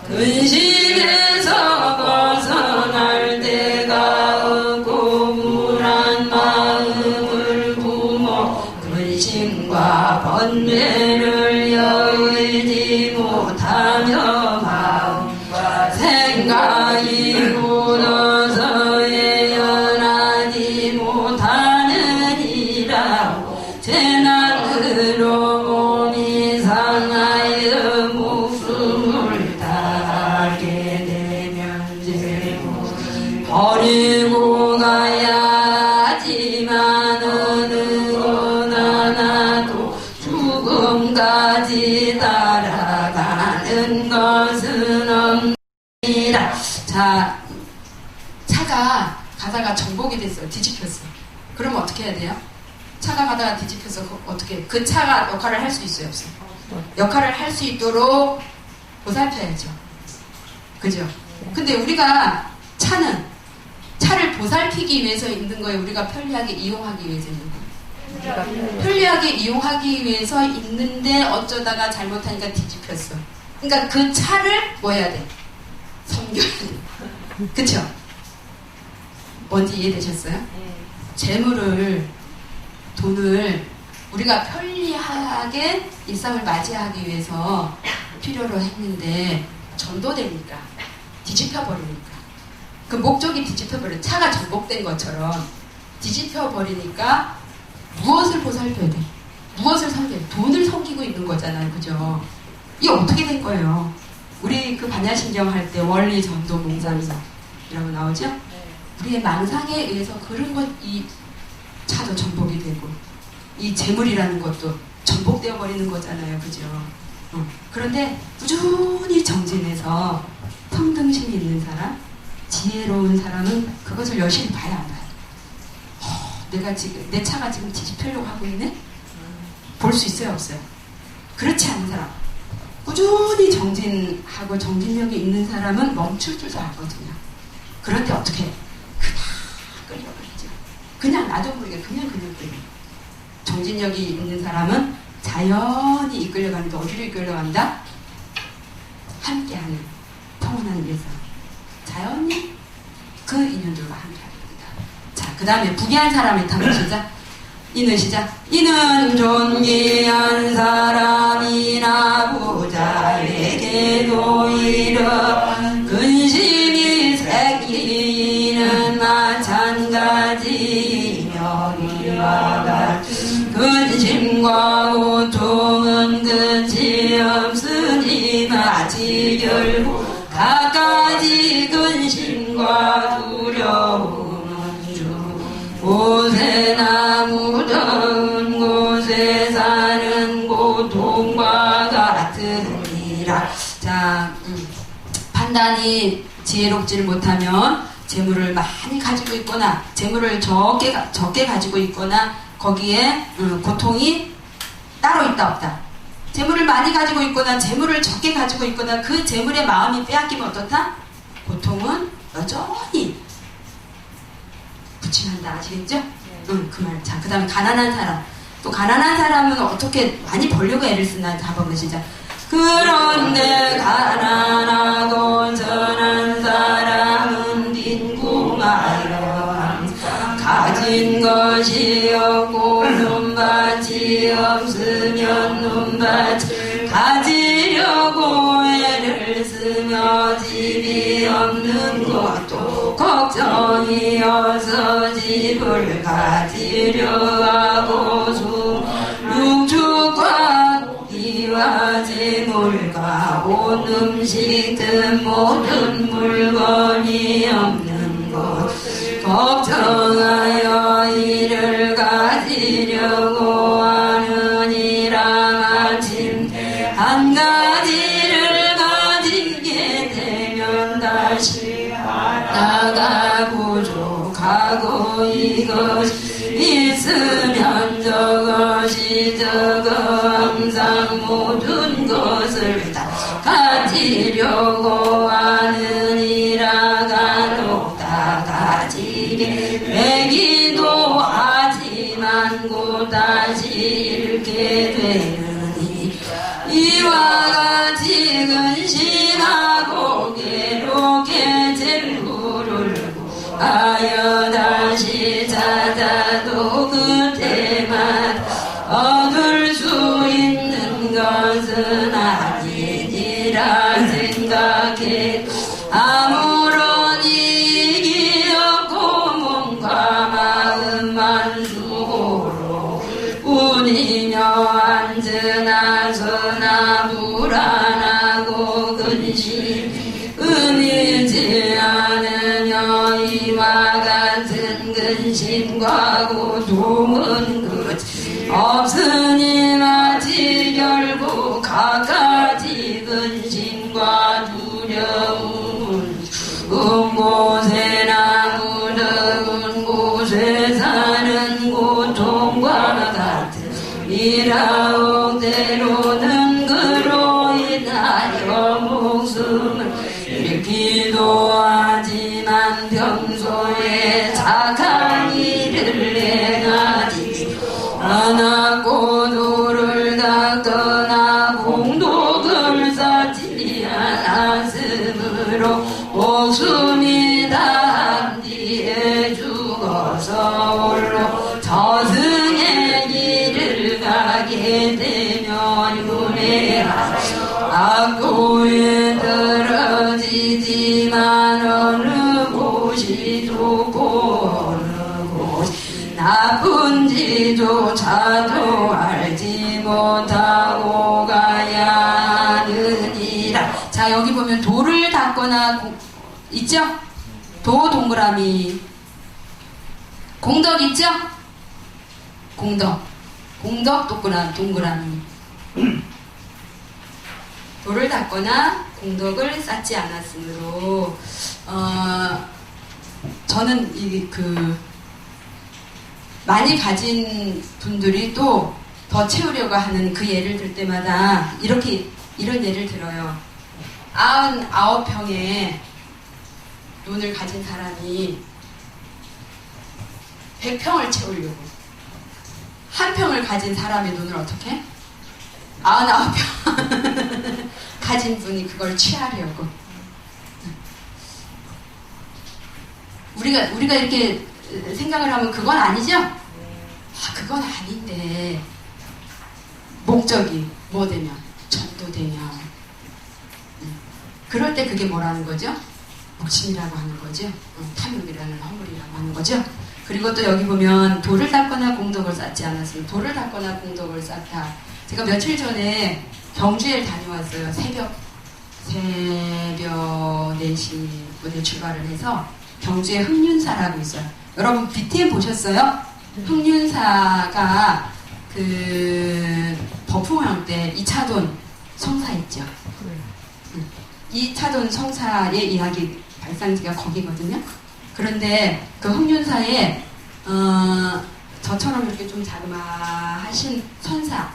근심에서 벗어날 데가 없고 불안 마음을 품어 근심과 번뇌를 여의지 못하며 마음과 생각이 굳어서 예언하지 못하느니라. 재난으로 몸이 상하여 목숨을 다하게 되면 재물을 버리고 가야 하지만 어느 거나 나도 죽음까지 따라가는 것은 없느니라. 자, 차가 가다가 정복이 됐어요. 뒤집혔어. 그러면 어떻게 해야 돼요? 차가 가다가 뒤집혀서 어떻게, 그 차가 역할을 할 수 있어요? 없어요? 역할을 할 수 있도록 보살펴야죠. 그죠? 근데 우리가 차를 보살피기 위해서 있는 거예요? 우리가 편리하게 이용하기 위해서 있는 거예요? 편리하게 이용하기 위해서 있는데 어쩌다가 잘못하니까 뒤집혔어. 그러니까 그 차를 뭐 해야 돼? 섬겨야 돼. 그쵸? 뭔지 이해되셨어요? 돈을 우리가 편리하게 일상을 맞이하기 위해서 필요로 했는데 전도되니까, 뒤집혀버리니까, 그 목적이 뒤집혀버려. 차가 전복된 것처럼 뒤집혀버리니까 무엇을 보살펴야 돼? 무엇을 섬겨야 돼? 돈을 섬기고 있는 거잖아요. 그죠? 이게 어떻게 된 거예요? 우리 그 반야신경 할 때 원리, 전도, 몽상사 이라고 나오죠? 우리의 망상에 의해서 그런 것, 이 차도 전복이 되고 이 재물이라는 것도 전복되어 버리는 거잖아요. 그죠? 그런데 꾸준히 정진해서 평등심이 있는 사람, 지혜로운 사람은 그것을 열심히 봐야 알아요. 내 차가 지금 뒤집히려고 하고 있네? 볼 수 있어요? 없어요? 그렇지 않은 사람, 꾸준히 정진하고 정진력이 있는 사람은 멈출 줄도 알거든요. 그런데 어떻게 해? 그냥 끌려가죠. 그냥 나도 모르게 그냥 끌려. 정진력이 있는 사람은 자연히 이끌려가는데 어디로 이끌려간다? 함께하는 평온한 일상. 자연히 그 인연들과 함께하게 됩니다. 자, 그 다음에 부귀한 사람의 탐욕 시작. 이는 시작. 이는 존귀한 사람이나 부자에게도 이런 근심이 생기는 마찬가지이며 이와 같은 근심과 고통은 끝이 없으니 마치 결국 갖가지 근심과 두려움은 주 곳에나 무더운 곳에 사는 고통과 같으니라. 자, 판단이 지혜롭지를 못하면 재물을 많이 가지고 있거나 재물을 적게 가지고 있거나 거기에 고통이 따로 있다 없다. 재물을 많이 가지고 있거나 재물을 적게 가지고 있거나 그 재물의 마음이 빼앗기면 어떻다? 고통은 여전히 부침한다. 아시겠죠? 그 말. 자, 그 다음에 가난한 사람. 또 가난한 사람은 어떻게 많이 벌려고 애를 쓰나 한번 시작. 그런데 가난하고 전한 사람은 빈궁하여 가진 것이 없고 눈밭이 없으면 눈밭을 가지려고 애를 쓰며 집이 없는 것도 걱정이어서 집을 가지려 하고 육축과 이와 재물과 옷 음식 등 모든 물건이 없는 것 걱정하여 이를 가지려고 하느니라. 마침 한 가지를 가지게 되면 다시 하나가 부족하고 이것이 있으면 저것이 항상 모든 것을 다 가지려고 하느니라. 간혹 다 가지게 되기도 하지만 곧 다시 잃게 되느니 이와 같이 근심하고 괴롭게 재물을 구하여 다시 찾아도 그때만 얻을 수 있는 것은 아니니라 생각해 아무런 이익이 없고 몸과 마음만 수고로 뿐이며 앉으나서나 불안하고 근심이 은이지 않으며 이와 같은 근심과 고통은 끝이 없으니 마치 결국 갖가지 근심과 두려움은 죽은 곳에나 무더운 곳에 사는 고통과 같으니라. 때로는 그로 인하여 목숨을 잃기도 하지만 평소에 착한 일을 행하지 않았고 도를 닦거나 공덕을 쌓지 않았으므로 목숨이 다한 뒤에 죽어서 홀로 저승의 길을 가게 되면 윤회하여 악고에 떨어지지만 어느 곳이 좋고 어느 곳이 나쁜지조차도 알지 못하고 가야 하느니라. 자, 여기 보면 도를 닦거나 있죠? 도 동그라미. 공덕 있죠? 공덕 동그라미. 도를 닦거나 공덕을 쌓지 않았으므로 저는 많이 가진 분들이 또 더 채우려고 하는 그 예를 들 때마다 이런 예를 들어요. 99평의 논을 가진 사람이 100평을 채우려고 한 평을 가진 사람의 논을 어떻게? 99평 가진 분이 그걸 취하려고. 우리가 이렇게 생각을 하면 그건 아니죠? 그건 아닌데 목적이 뭐 되면 전도되면 그럴 때 그게 뭐라는 거죠? 목심이라고 하는 거죠. 탐욕이라는 허물이라고 하는 거죠. 그리고 또 여기 보면 돌을 닦거나 공덕을 쌓지 않았으면 돌을 닦거나 공덕을 쌓다. 제가 며칠 전에 경주에 다녀왔어요. 새벽 4시에 출발을 해서 경주에 흑륜사라고 있어요. 여러분 BTM 보셨어요? 흑륜사가 그 법흥왕 때 2차돈 성사 있죠. 2차돈 성사의 이야기 발상지가 거기거든요. 그런데 그 흑륜사에 저처럼 이렇게 좀 자그마하신 선사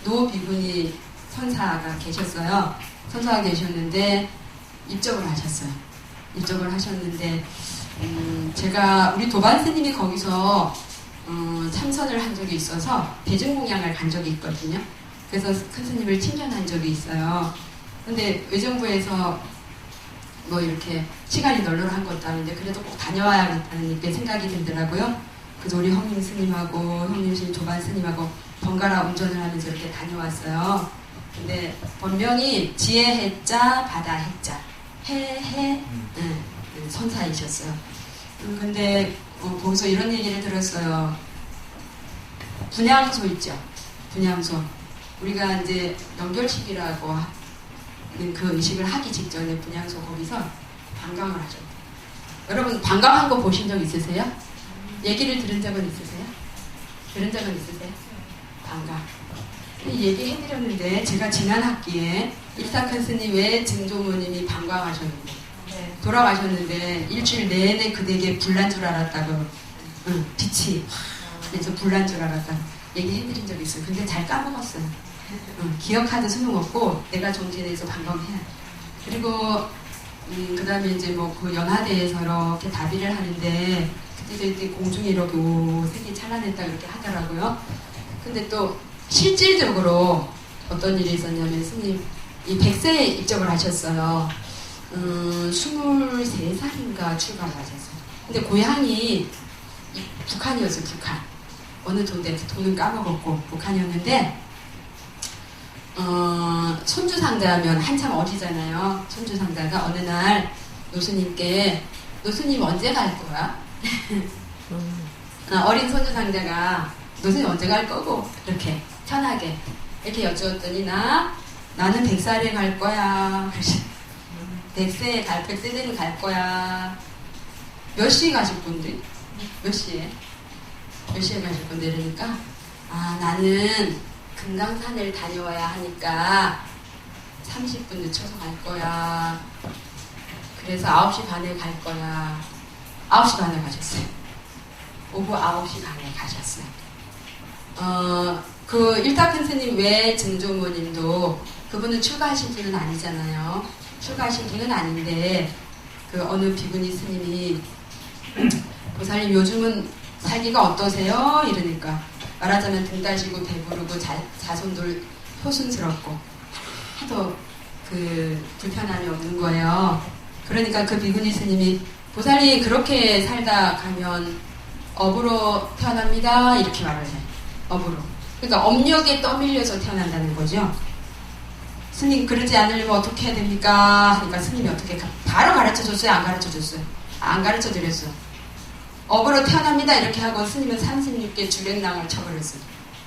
노비군이 선사가 계셨어요. 선사가 계셨는데 입적을 하셨어요. 입적을 하셨는데 제가 우리 도반 스님이 거기서 참선을 한 적이 있어서 대중공양을 간 적이 있거든요. 그래서 큰 스님을 친견한 적이 있어요. 근데 외정부에서 뭐 이렇게 시간이 널널한 것도 아닌데 그래도 꼭 다녀와야겠다는 게 생각이 들더라고요. 그래서 우리 형님 스님하고 형님 스님 조반 스님하고 번갈아 운전을 하면서 이렇게 다녀왔어요. 근데 본명이 지혜해자 바다해자 해해 선사이셨어요. 근데 거기서 이런 얘기를 들었어요. 분향소 있죠. 분향소. 우리가 이제 연결식이라고 그 의식을 하기 직전에 분향소 거기서 방광을 하죠. 여러분 방광한 거 보신 적 있으세요? 얘기를 들은 적은 있으세요? 들은 적은 있으세요? 방광. 얘기해드렸는데 제가 지난 학기에 일타큰 스님의 증조모님이 방광하셨는데 돌아가셨는데 일주일 내내 그 댁에 불난 줄 알았다고 빛이 그래서 불난 줄 알았다고 얘기해드린 적이 있어요. 근데 잘 까먹었어요. 기억하도 소용없고 내가 정진해서 방광해야 돼. 그리고 그 다음에 이제 뭐 그 연화대에서 이렇게 다비를 하는데 그때도 이제 공중에 이렇게 색이 찬란했다 그렇게 하더라고요. 근데 또 실질적으로 어떤 일이 있었냐면 스님 이 100세에 입적을 하셨어요. 23살인가 출가를 하셨어요. 근데 고향이 북한이었어요. 북한. 어느 도인데 도는 까먹었고 북한이었는데 손주상자면 한참 어리잖아요. 손주상자가 어느 날 노스님께 노스님 언제 갈 거야? 어린 손주상자가 노스님 언제 갈 거고? 이렇게 편하게 이렇게 여쭈었더니 나는 100살에 갈 거야. 100세에 100세 되면 갈 거야. 몇 시에 가실 건데? 몇 시에? 몇 시에 가실 건데? 이러니까 나는 금강산을 다녀와야 하니까 30분 늦춰서 갈 거야. 그래서 9시 반에 갈 거야. 9시 반에 가셨어요. 오후 9시 반에 가셨어요. 그 일타큰 스님 외 증조모님도 그분은 출가하신 분은 아니잖아요. 출가하신 분은 아닌데 그 어느 비구니 스님이 보살님 요즘은 살기가 어떠세요? 이러니까 말하자면 등 따시고 배부르고 자손들 효순스럽고 하도 그 불편함이 없는 거예요. 그러니까 그 비구니 스님이 보살이 그렇게 살다 가면 업으로 태어납니다. 이렇게 말을 해요. 업으로. 그러니까 업력에 떠밀려서 태어난다는 거죠. 스님 그러지 않으려면 어떻게 해야 됩니까? 그러니까 스님이 어떻게 바로 가르쳐줬어요? 안 가르쳐줬어요? 안 가르쳐드렸어요. 업으로 태어납니다. 이렇게 하고 스님은 36개 주랭랑을 쳐버렸어요.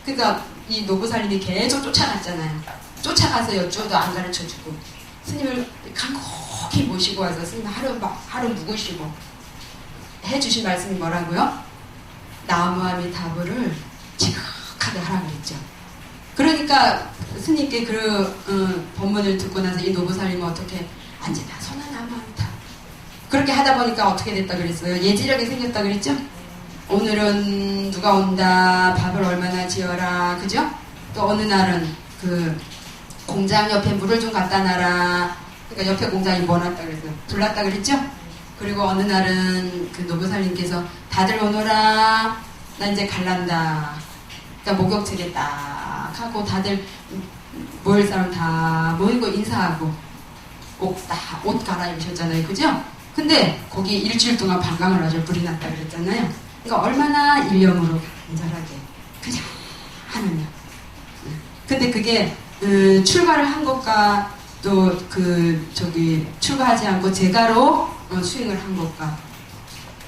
그러니까 이 노부살님이 계속 쫓아갔잖아요. 쫓아가서 여쭈어도 안 가르쳐주고 스님을 간곡히 모시고 와서 스님 하루 묵으시고 해주신 말씀이 뭐라고요? 나무아미타불을 지극하게 하라 그랬죠. 그러니까 스님께 그 법문을 듣고 나서 이 노부살님은 어떻게 앉으나 서나 나무아미타 그렇게 하다 보니까 어떻게 됐다 그랬어요? 예지력이 생겼다 그랬죠? 오늘은 누가 온다, 밥을 얼마나 지어라, 그죠? 또 어느 날은 그 공장 옆에 물을 좀 갖다 놔라. 그러니까 옆에 공장이 뭐 났다 그랬어요? 불났다 그랬죠? 그리고 어느 날은 그 노부살님께서 다들 오너라, 나 이제 갈란다. 그러니까 목욕제게 딱 하고 다들 모일 사람 다 모이고 인사하고 옷 갈아입으셨잖아요, 그죠? 근데 거기 일주일 동안 방광을 하죠. 불이 났다 그랬잖아요. 그러니까 얼마나 일념으로 간절하게 그냥 하느냐. 근데 그게 출가를 한 것과 또 출가하지 않고 제가로 수행을 한 것과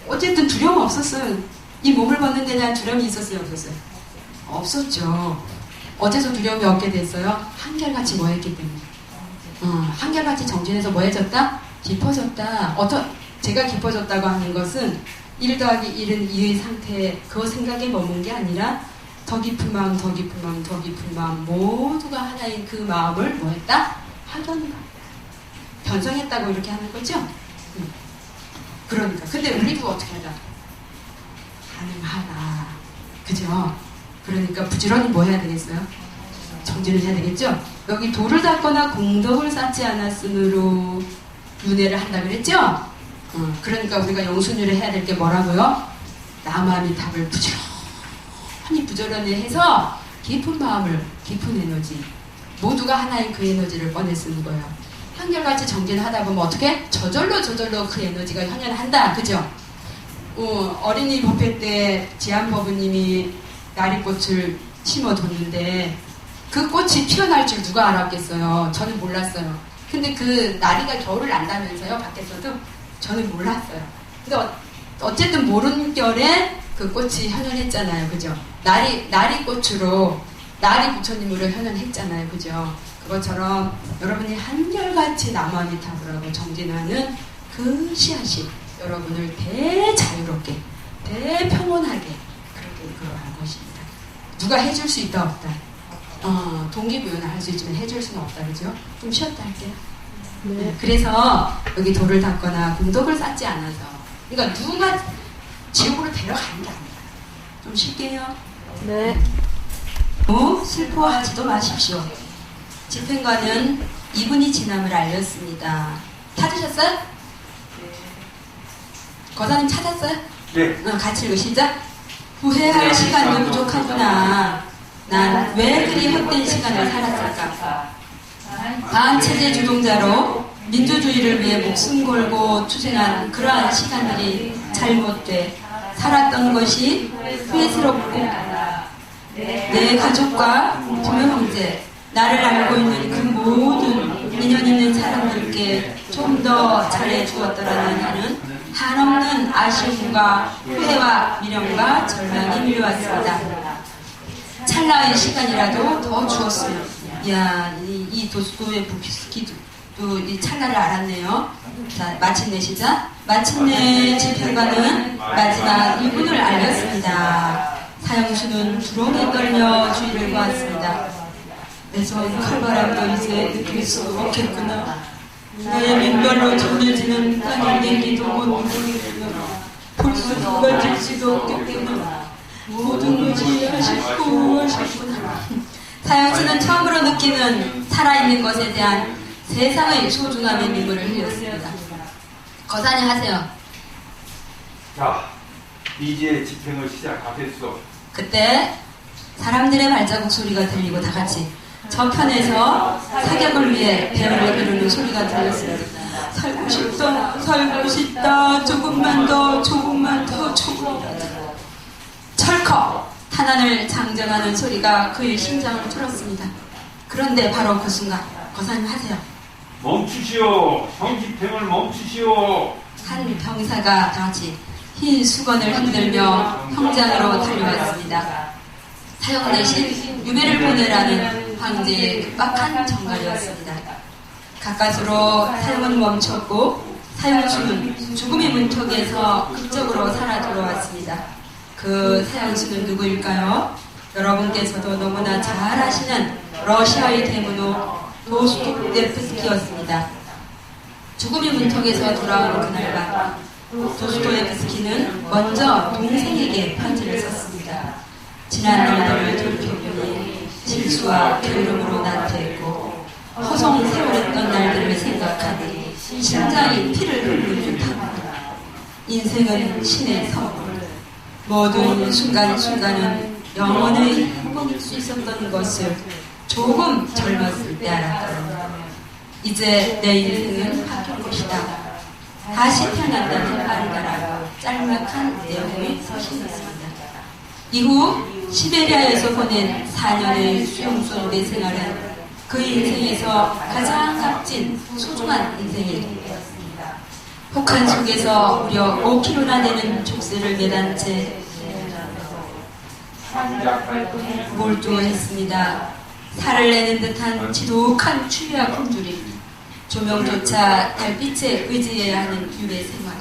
어쨌든 두려움 없었어요. 이 몸을 벗는 데 대한 두려움이 있었어요, 없었어요? 없었죠. 어째서 두려움이 없게 됐어요? 한결같이 뭐 했기 때문에. 한결같이 정진해서 뭐 해졌다? 깊어졌다. 제가 깊어졌다고 하는 것은 1 더하기 1은 2의 상태, 그 생각에 머문 게 아니라 더 깊은 마음, 더 깊은 마음, 더 깊은 마음, 모두가 하나인 그 마음을 뭐 했다? 하던 거. 변성했다고 이렇게 하는 거죠? 그러니까. 근데 우리도 어떻게 하자? 가능하다. 그죠? 그러니까 부지런히 뭐 해야 되겠어요? 정진을 해야 되겠죠? 여기 돌을 닦거나 공덕을 쌓지 않았으므로 윤회를 한다 그랬죠? 그러니까 우리가 영순유를 해야 될 게 뭐라고요? 남아미탑을 부지런히 해서 깊은 마음을, 깊은 에너지, 모두가 하나인 그 에너지를 꺼내 쓰는 거예요. 한결같이 정진하다 보면 어떻게? 저절로 그 에너지가 현현한다. 그죠? 어린이 법회 때 지안법부님이 나리꽃을 심어뒀는데 그 꽃이 피어날 줄 누가 알았겠어요? 저는 몰랐어요. 근데 그 나리가 겨울을 난다면서요? 밖에서도? 저는 몰랐어요. 근데 어쨌든 모른결에 그 꽃이 현현했잖아요. 그죠? 나리꽃으로, 나리 부처님으로 현현했잖아요. 그죠? 그것처럼 여러분이 한결같이 남아미탑을 하고 정진하는 그 씨앗이 여러분을 대자유롭게, 대평온하게 그렇게 이끌어갈 것입니다. 누가 해줄 수 있다 없다. 동기부여는 할 수 있지만 해줄 수는 없다. 그죠? 좀 쉬었다 할게요. 네. 그래서 여기 돌을 닦거나 공덕을 쌓지 않아서, 그러니까 누가 지옥으로 데려가는 게 아니라 좀 쉴게요. 네. 슬퍼하지도 마십시오. 집행관은 이분이 지남을 알렸습니다. 찾으셨어요? 네. 거사님 찾았어요? 네. 같이 읽으 시작. 후회할 시간도 부족하구나. 난 왜 그리 헛된 시간을 살았을까? 반체제 주동자로 민주주의를 위해 목숨 걸고 투쟁한 그러한 시간들이 잘못돼 살았던 것이 후회스럽고 내 가족과 부모 형제, 나를 알고 있는 그 모든 인연 있는 사람들께 좀 더 잘해주었더라면 하는 한없는 아쉬움과 후회와 미련과 절망이 밀려왔습니다. 찰나의 시간이라도 더 주었으면. 이야, 이 도스토의 부키스키도 이 찰나를 알았네요. 자, 마침내 시작. 마침내 집행관은 마지막 이분을 알렸습니다. 사형수는 두려움에 떨며 주위를 보았습니다. 내 손 칼바람도 이제 느낄 수 없겠구나. 나의 민발로 전해지는 땅의 내기도 못 느끼겠구나. 볼 수도 만질지도 없겠구나. 모든 것이 아쉽구나. 사형수는 처음으로 느끼는 살아있는 것에 대한 세상의 소중함의 눈물을 흘렸습니다. 거사님 하세요. 자, 이제 집행을 시작하겠소. 그때 사람들의 발자국 소리가 들리고 다 같이 저편에서 사격을 위해 배를 이루는 소리가 들렸습니다. 살고 싶다, 살고 싶다, 조금만 더, 조금만 더, 조금만 더. 철컥 탄환을 장전하는 소리가 그의 심장을 뚫었습니다. 그런데 바로 그 순간 거사님 하세요. 멈추시오. 형집행을 멈추시오. 한 병사가 다 같이 흰 수건을 흔들며 형장으로 달려왔습니다. 사형 대신 유배를 보내라는 황제의 급박한 정갈이었습니다. 가까스로 사형은 멈췄고 사형수는 죽음의 문턱에서 극적으로 살아 돌아왔습니다. 그 사형수는 누구일까요? 여러분께서도 너무나 잘 아시는 러시아의 대문호 도스토옙스키였습니다. 죽음의 문턱에서 돌아오는 그날 밤 도스토옙스키는 먼저 동생에게 편지를 썼습니다. 지난 일들을 돌이켜보니 실수와 게으름으로 나태했고 허송세월했던 날들을 생각하니 심장이 피를 흘리는 듯합니다. 인생은 신의 선물. 모든 순간순간은 영원의 행복일 수 있었던 것을 조금 젊었을 때 알았다. 이제 내 인생은 바뀔 것이다. 다시 태어난다는 말이다라고 짤막한 내용의 서신이었습니다. 이후 시베리아에서 보낸 4년의 수용소 노래 생활은 그 인생에서 가장 값진 소중한 인생이었습니다. 혹한 속에서 무려 5kg나 되는 족쇄를 매단 채 몰두했습니다. 살을 내는 듯한 지독한 추위와 굶주림, 조명조차 달빛에 의지해야 하는 유배 생활,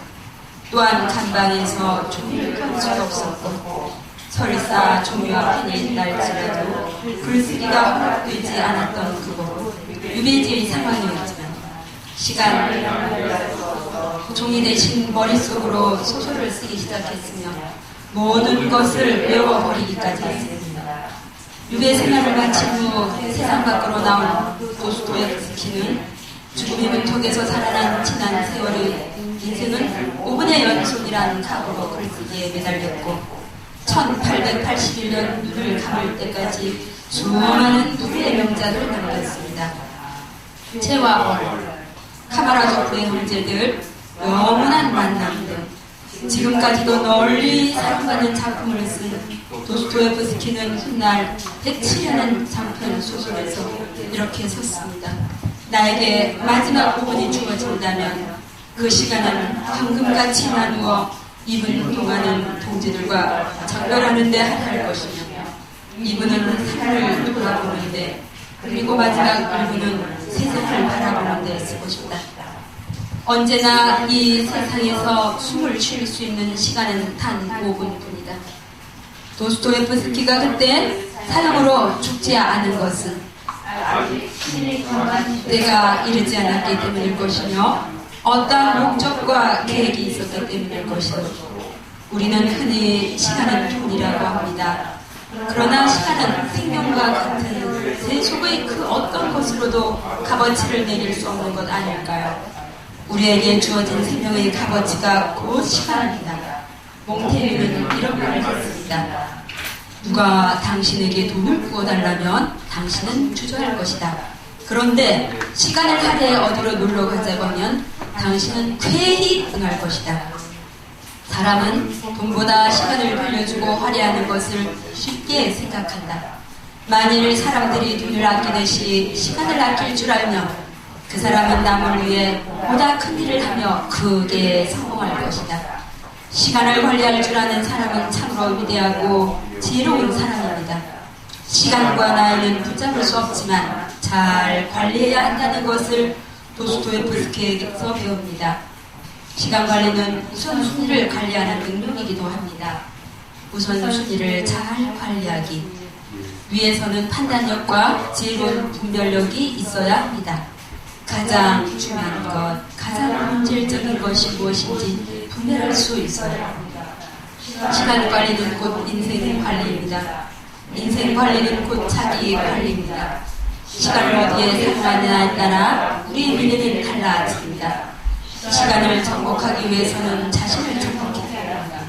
또한 간방에서 종이를 펼 수가 없었고 설사 종이와 펜이 있달지라도 글쓰기가 허락되지 않았던 그곳 유배지의 상황이었지만 시간 종이 대신 머릿속으로 소설을 쓰기 시작했으며 모든 것을 외워버리기까지 했습니다. 유배 생활을 마친 후 세상 밖으로 나온 도스토옙스키는 죽음의 문턱에서 살아난 지난 세월의 인생은 5분의 연속이라는 각오로 글쓰기에 매달렸고 1881년 눈을 감을 때까지 수많은 누구의 명작을 남겼습니다. 채와 카마라조프의 형제들, 영원한 만남 등 지금까지도 널리 사랑받는 작품을 쓴 도스토옙스키는 훗날 107년의 장편 소설에서 이렇게 썼습니다. 나에게 마지막 부분이 주어진다면 그 시간은 황금같이 나누어 2분 동안은 동지들과 작별하는 데 할애할 것이며 2분은 산을 돌아보는데 그리고 마지막 1분은 세상을 바라보는 데 쓰고 싶다. 언제나 이 세상에서 숨을 쉴 수 있는 시간은 단 5분뿐이다. 도스토옙스키가 그때 사형으로 죽지 않은 것은 때가 이르지 않았기 때문일 것이며 어떠한 목적과 계획이 있었기 때문일 것이고 우리는 흔히 시간은 돈이라고 합니다. 그러나 시간은 생명과 같은 세속의 그 어떤 것으로도 값어치를 매길 수 없는 것 아닐까요? 우리에게 주어진 생명의 값어치가 곧 시간입니다. 몽테뉴는 이런 말을 했습니다. 누가 당신에게 돈을 구워달라면 당신은 주저할 것이다. 그런데 시간을 할애해 어디로 놀러 가자고 하면 당신은 쾌히 응할 것이다. 사람은 돈보다 시간을 빌려주고 할애하는 것을 쉽게 생각한다. 만일 사람들이 돈을 아끼듯이 시간을 아낄 줄 알면 그 사람은 남을 위해 보다 큰 일을 하며 크게 성공할 것이다. 시간을 관리할 줄 아는 사람은 참으로 위대하고 지혜로운 사람입니다. 시간과 나이는 붙잡을 수 없지만 잘 관리해야 한다는 것을 도스토옙스키에게서 배웁니다. 시간 관리는 우선순위를 관리하는 능력이기도 합니다. 우선순위를 잘 관리하기 위해서는 판단력과 지혜로운 분별력이 있어야 합니다. 가장 중요한 것, 가장 본질적인 것이 무엇인지 분별할 수 있어야 합니다. 시간 관리는 곧 인생 관리입니다. 인생 관리는 곧 자기 관리입니다. 시간을 어디에 사용하느냐에 따라 우리의 미래는 달라집니다. 시간을 정복하기 위해서는 자신을 정복해야 합니다.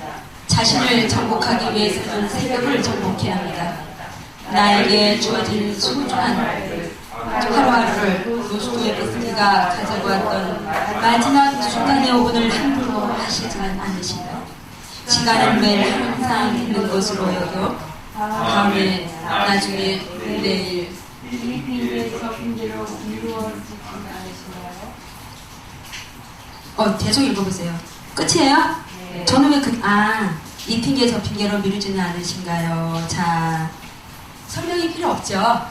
자신을 정복하기 위해서는 새벽을 정복해야 합니다. 나에게 주어진 소중한 하루하루를 도스토옙스키가 가지고 왔던 마지막 순간의 5분을 함부로 하시지는 않으신다. 시간은 매일 항상 있는 것으로 여겨 다음에 나중에 내일 대충 읽어보세요. 끝이에요? 네. 저는 왜 이 핑계 저 핑계로 미루지는 않으신가요? 자, 설명이 필요 없죠?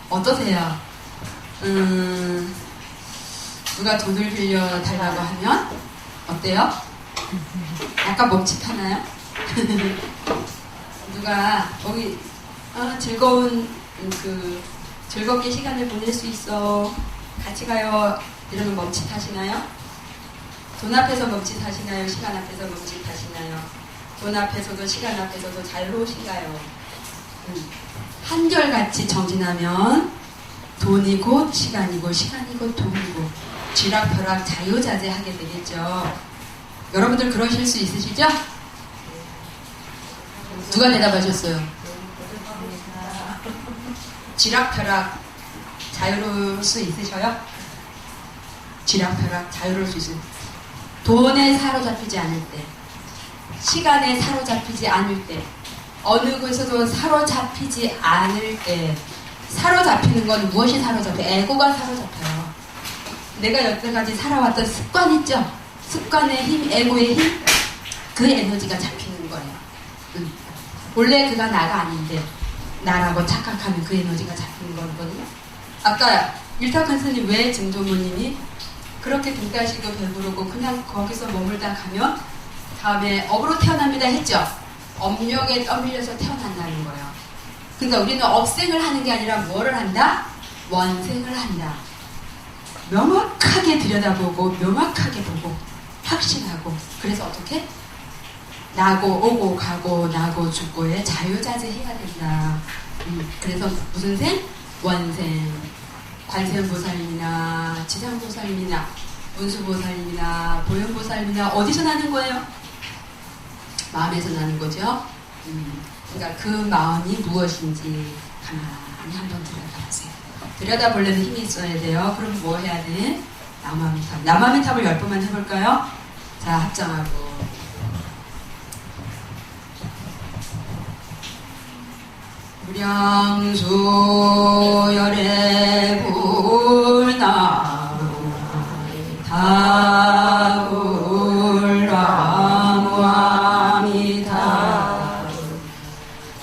어떠세요? 누가 돈을 빌려 달라고 하면 어때요? 약간 멈칫하나요? 누가 거기 즐거운 즐겁게 시간을 보낼 수 있어 같이 가요 이러면 멈칫하시나요? 돈 앞에서 멈칫하시나요? 시간 앞에서 멈칫하시나요? 돈 앞에서도 시간 앞에서도 자유로우신가요? 한결같이 정진하면 돈이 곧 시간이고 시간이 곧 돈이고 쥐락펴락 자유자재하게 되겠죠. 여러분들 그러실 수 있으시죠? 누가 대답하셨어요? 쥐락펴락 자유로울 수 있으셔요? 쥐락펴락 자유로울 수 있어요. 돈에 사로잡히지 않을 때, 시간에 사로잡히지 않을 때, 어느 곳에서도 사로잡히지 않을 때, 사로잡히는 건 무엇이 사로잡혀요? 에고가 사로잡혀요. 내가 여태까지 살아왔던 습관 있죠? 습관의 힘, 에고의 힘, 그 에너지가 잡히는 거예요. 원래 그가 나가 아닌데 나라고 착각하는 그 에너지가 잡히는 거거든요. 아까 일탁한 스님 왜 증조모님이 그렇게 등 따시고 배부르고 그냥 거기서 머물다 가면 다음에 업으로 태어납니다 했죠? 업력에 떠밀려서 태어난다는 거예요. 그러니까 우리는 업생을 하는 게 아니라 뭐를 한다? 원생을 한다. 명확하게 들여다보고 명확하게 보고 확신하고 그래서 어떻게? 나고 오고 가고 나고 죽고의 자유자재해야 된다. 그래서 무슨 생? 원생. 관세음보살님이나 지상보살님이나 문수보살님이나 보현보살님이나 어디서 나는 거예요? 마음에서 나는 거죠. 그러니까 그 마음이 무엇인지 가만히 한번 들여다보세요. 들여다보려는 힘이 있어야 돼요. 그럼 뭐 해야 돼? 남아미탑. 남아미탑을 10번만 해볼까요? 자, 합장하고. 무량수 열애불나 다불라무아미타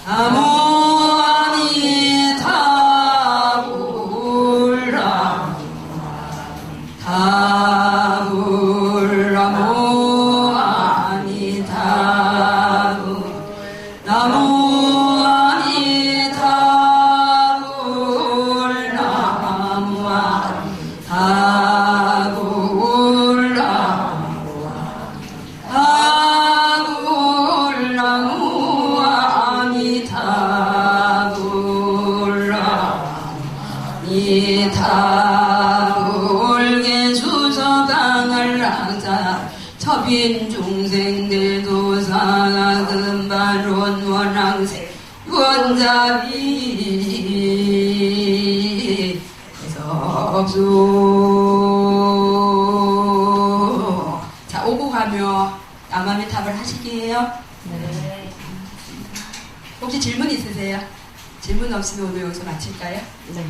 아무아미타 불라 다불라무아미타 나무 빈중생대도사가 금반원 원왕생 원자비 해석수. 자, 오고 가며 남아미탑을 하시기에요. 네. 혹시 질문 있으세요? 질문 없으면 오늘 여기서 마칠까요? 네.